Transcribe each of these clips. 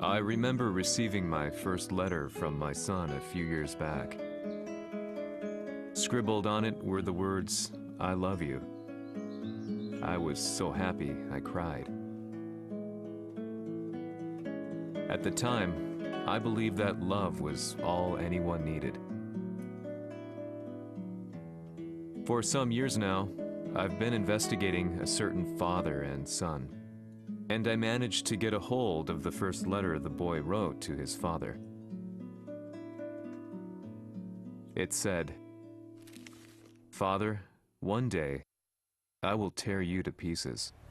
I remember receiving my first letter from my son a few years back. Scribbled on it were the words, "I love you." I was so happy I cried. At the time, I believed that love was all anyone needed. For some years now, I've been investigating a certain father and son, and I managed to get a hold of the first letter the boy wrote to his father. It said, "Father, one day, I will tear you to pieces." "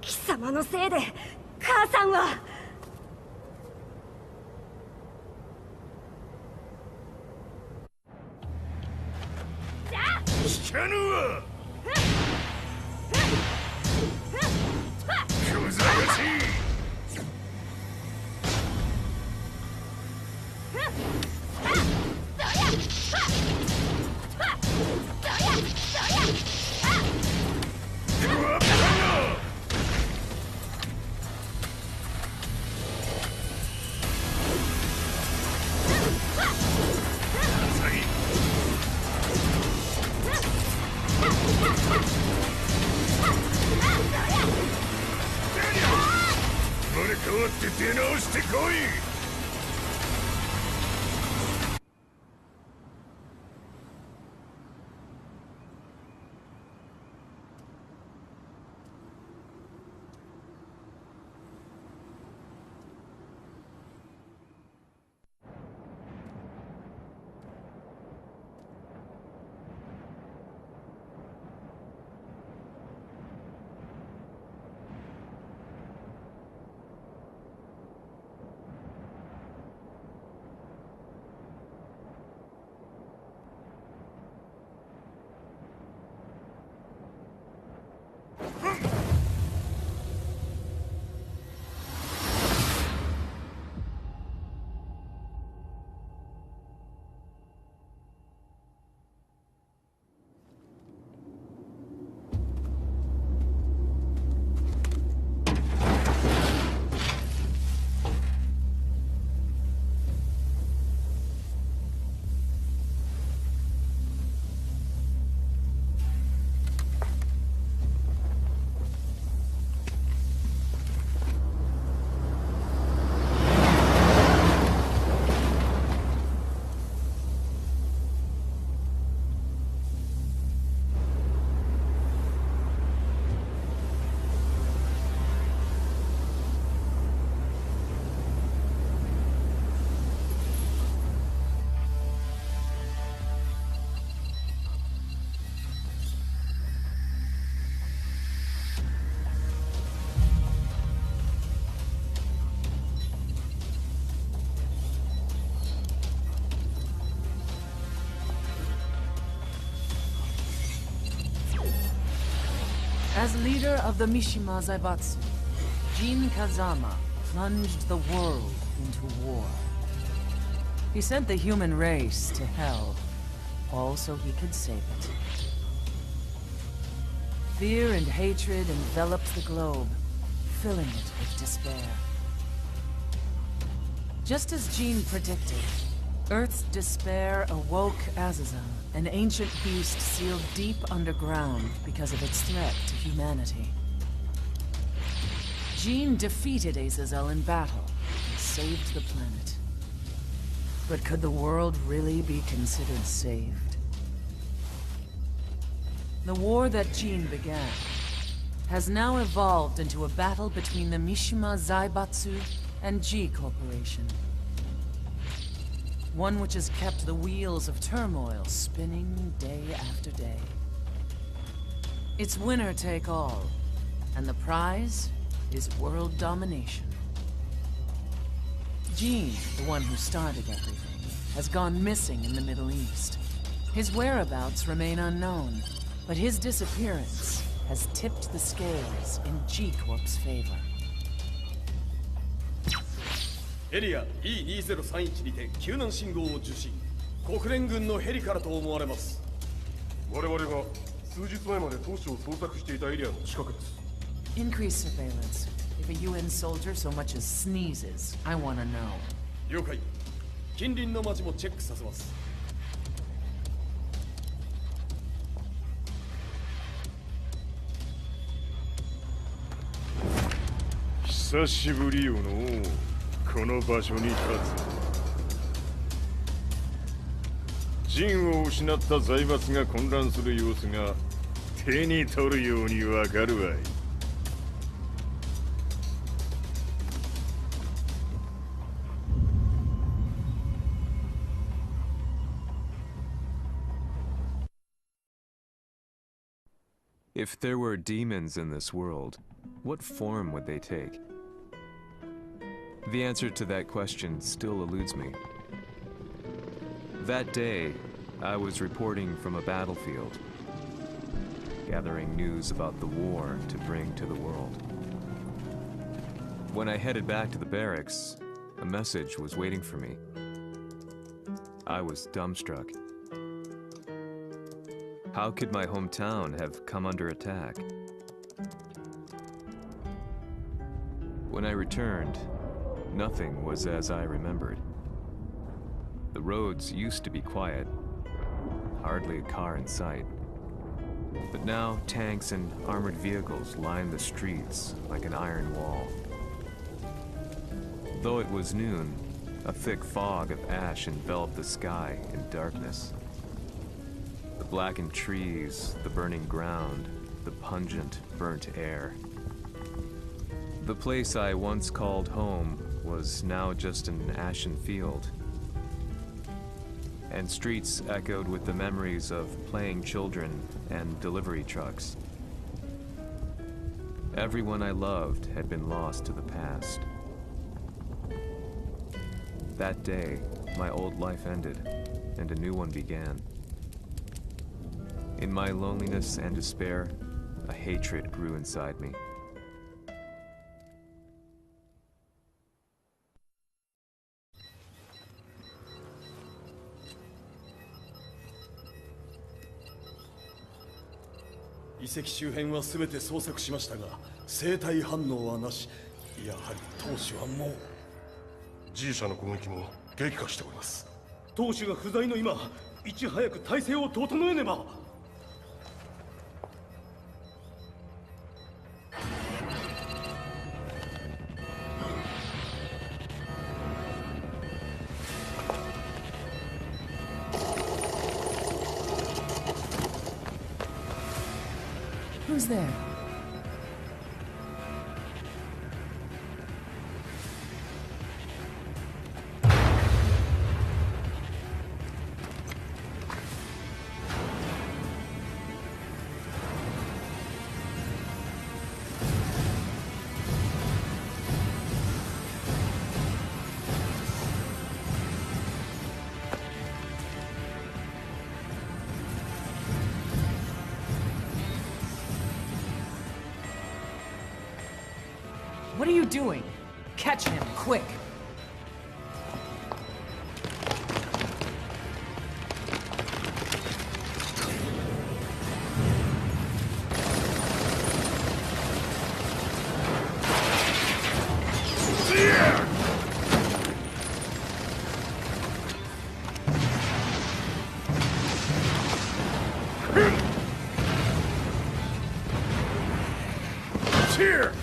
貴様のせいで母さんは..." 聞かぬわ。クズがし。生まれ変わって出直してこい。As leader of the Mishima Zaibatsu, Jin Kazama plunged the world into war. He sent the human race to hell, all so he could save it. Fear and hatred enveloped the globe, filling it with despair. Just as Jin predicted, Earth's despair awoke Azazel, an ancient beast sealed deep underground because of its threat to humanity. Jin defeated Azazel in battle and saved the planet. But could the world really be considered saved? The war that Jin began has now evolved into a battle between the Mishima Zaibatsu and G Corporation. One which has kept the wheels of turmoil spinning day after day. It's winner take all, and the prize is world domination. Jin, the one who started everything, has gone missing in the Middle East. His whereabouts remain unknown, but his disappearance has tipped the scales in G-Corp's favor. エリア E2031 にて救難信号を受信。国連軍のヘリからと思われます。我々が数日前まで当初を捜索していたエリアの近くです。 Increase surveillance. If a UN soldier so much as sneezes, I want to know. 了解。近隣の町もチェックさせます。久しぶりよのこの場所に立つ。陣を失った財閥が混乱する様子が手に取るようにわかるわい。If there were demons in this world, what form would they take? The answer to that question still eludes me. That day, I was reporting from a battlefield, gathering news about the war to bring to the world. When I headed back to the barracks, a message was waiting for me. I was dumbstruck. How could my hometown have come under attack? When I returned, nothing was as I remembered. The roads used to be quiet, hardly a car in sight. But now tanks and armored vehicles lined the streets like an iron wall. Though it was noon, a thick fog of ash enveloped the sky in darkness. The blackened trees, the burning ground, the pungent, burnt air. The place I once called home was now just an ashen field, and streets echoed with the memories of playing children and delivery trucks. Everyone I loved had been lost to the past. That day, my old life ended, and a new one began. In my loneliness and despair, a hatred grew inside me.遺跡周辺は全て捜索しましたが、生体反応はなし。やはり当主はもう。G 社の攻撃も激化しております。当主が不在の今、いち早く体制を整えねば。Who's there? What are you doing? Catch him, quick! Here!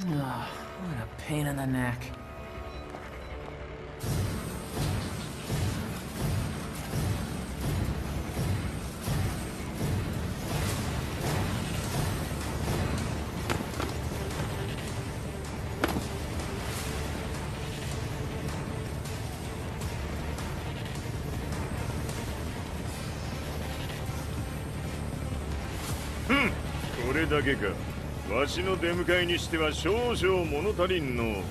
What a pain in the neck. Hmm. これだけか。わしの出迎えにしては少々物足りんの。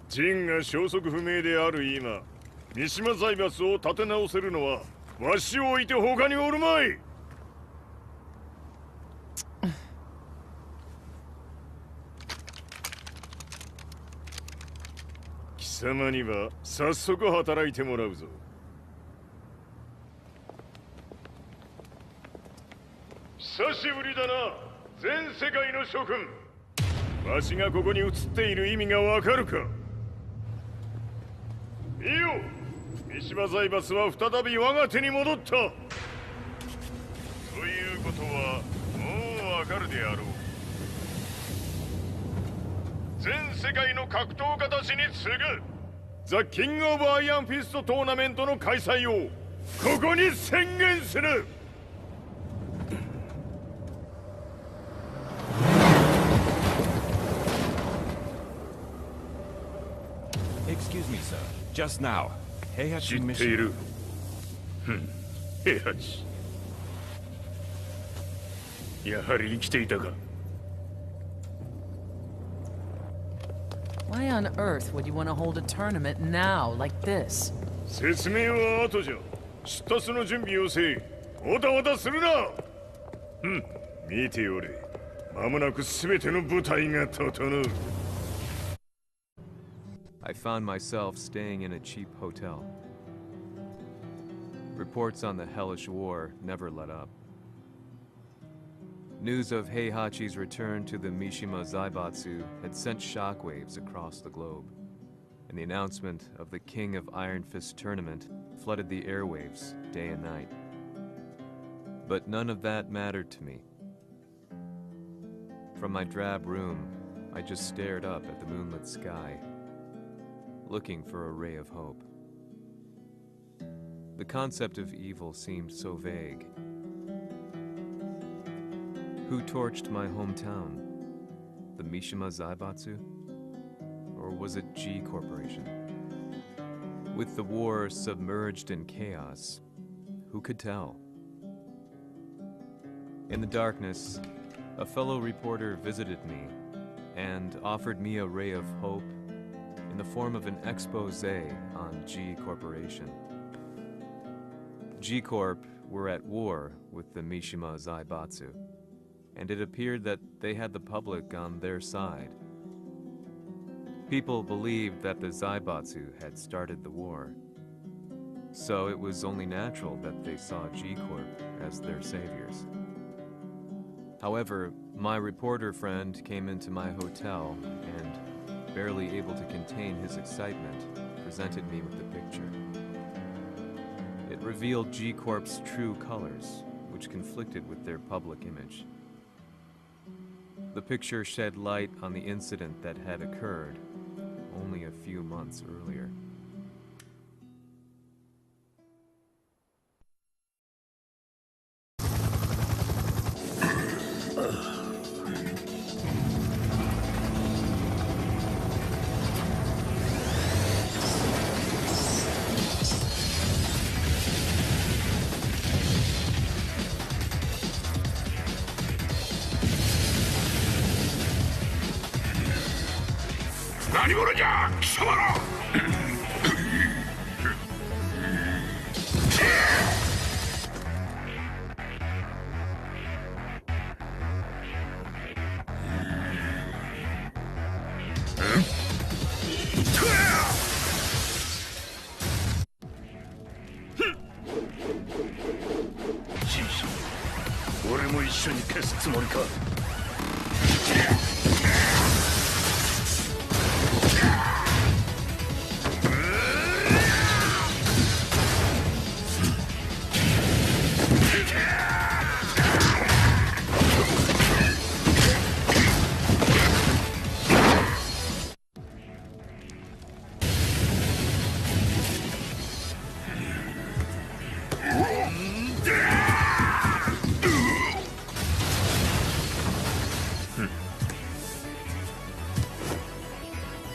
ジンが消息不明である今、三島財閥を立て直せるのはわしを置いて他におるまい。貴様には早速働いてもらうぞ。久しぶりだな、全世界の諸君。わしがここに映っている意味がわかるか。いいよ、三島財閥は再び我が手に戻った。ということはもうわかるであろう。全世界の格闘家たちに次ぐザ・キング・オブ・アイアンフィストトーナメントの開催をここに宣言する。Excuse me, sir. Just now, Heihachi 知ってい Mishima. る。平八。やはり生きていたか。Why on earth would you want to hold a tournament now, like this? 説明は後じゃ。出立の準備をせい。おたおたするな。見ておれ。間もなく全ての部隊が整う。I found myself staying in a cheap hotel. Reports on the hellish war never let up. News of Heihachi's return to the Mishima Zaibatsu had sent shockwaves across the globe, and the announcement of the King of Iron Fist tournament flooded the airwaves day and night. But none of that mattered to me. From my drab room, I just stared up at the moonlit sky, looking for a ray of hope. The concept of evil seemed so vague. Who torched my hometown? The Mishima Zaibatsu? Or was it G Corporation? With the war submerged in chaos, who could tell? In the darkness, a fellow reporter visited me and offered me a ray of hope in the form of an expose on G Corporation. G Corp were at war with the Mishima Zaibatsu, and it appeared that they had the public on their side. People believed that the Zaibatsu had started the war, so it was only natural that they saw G Corp as their saviors. However, my reporter friend came into my hotel and, barely able to contain his excitement, presented me with the picture. It revealed G Corp's true colors, which conflicted with their public image. The picture shed light on the incident that had occurred only a few months earlier.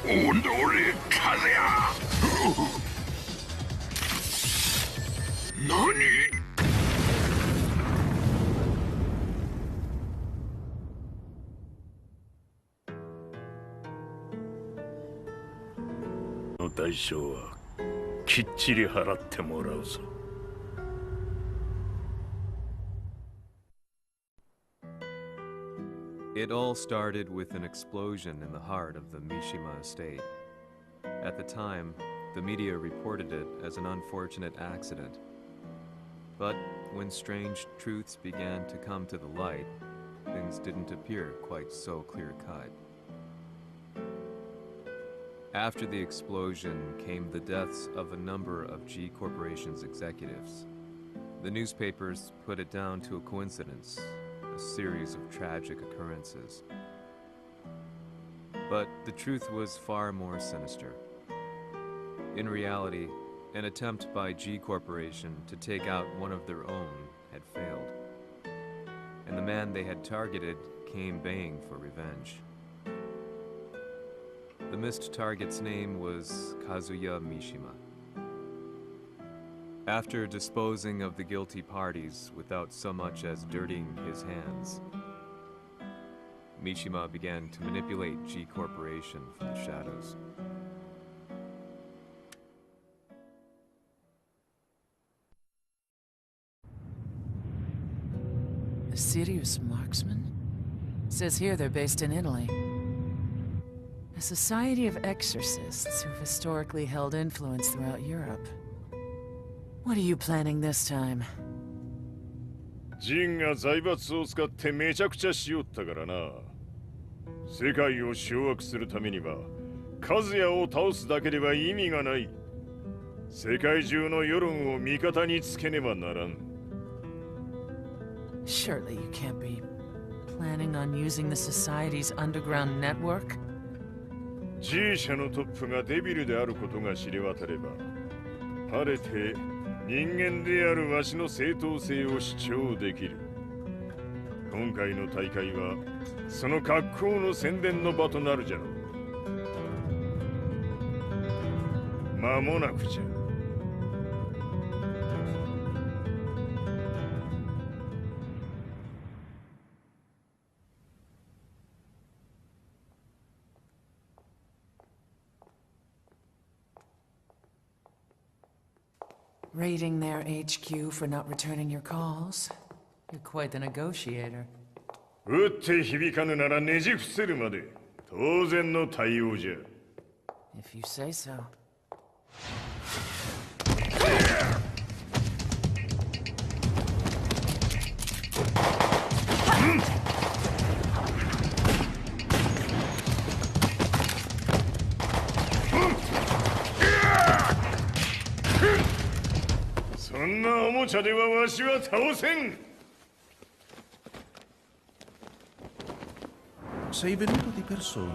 오노리 카즈야! 너니? 代償はきっちり払ってもらうぞ。It all started with an explosion in the heart of the Mishima estate. At the time, the media reported it as an unfortunate accident. But when strange truths began to come to the light, things didn't appear quite so clear-cut. After the explosion came the deaths of a number of G Corporation's executives. The newspapers put it down to a coincidence, a series of tragic occurrences. But the truth was far more sinister. In reality, an attempt by G Corporation to take out one of their own had failed, and the man they had targeted came baying for revenge. The missed target's name was Kazuya Mishima. After disposing of the guilty parties without so much as dirtying his hands, Mishima began to manipulate G Corporation from the shadows. A serious marksman? Says here they're based in Italy. A society of exorcists who've historically held influence throughout Europe. What are you planning this time? ジンが財閥を使ってめちゃくちゃしよったからな。世界を掌握するためには、カズヤを倒すだけでは意味がない。世界中の世論を味方につけねばならん。Surely you can't be planning on using the society's underground network? G 社のトップがデビルであることが知れ渡れば、晴れて人間であるわしの正当性を主張できる。今回の大会はその格好の宣伝の場となるじゃろう。間もなくじゃ。Raiding their HQ for not returning your calls? You're quite the negotiator. 撃って響かぬならねじ伏せるまで当然の対応じゃ。If you say so. Sei venuto di persona.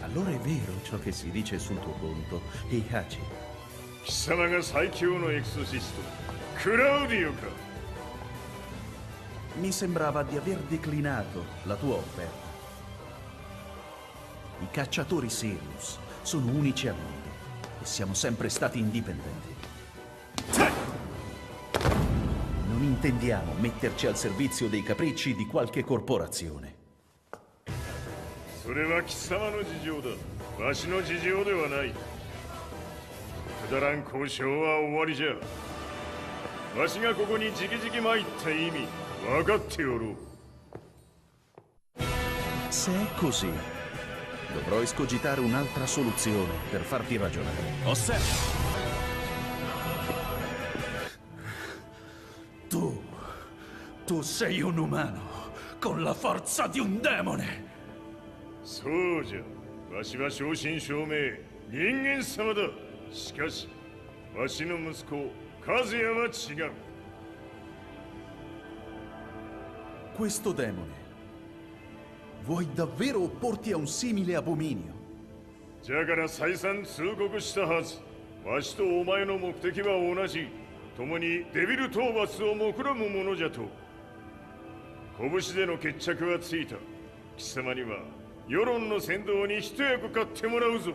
Allora è vero ciò che si dice sul tuo conto, Heihachi. 貴様が最強のエクソシスト、クラウディオか。Mi sembrava di aver declinato la tua offerta. I cacciatori Sirius sono unici al mondo e siamo sempre stati indipendenti. Non intendiamo metterci al servizio dei capricci di qualche corporazione. それは貴様の事情だ。わしの事情ではない。くだらん交渉は終わりじゃ。わしがここに直々参った意味、分かっておろう。Se è così, dovrò escogitare un'altra soluzione per farti ragionare. Osserva! Tu sei un umano, con la forza di un demone! そうじゃ。わしは正真正銘、人間様だ。しかし、わしの息子、和也は違う。Questo demone, vuoi davvero opporti a un simile abominio? じゃから再三通告したはず。わしとお前の目的は同じ。共にデビル討伐を目論むものじゃと。拳での決着はついた。貴様には世論の先導に一役買ってもらうぞ。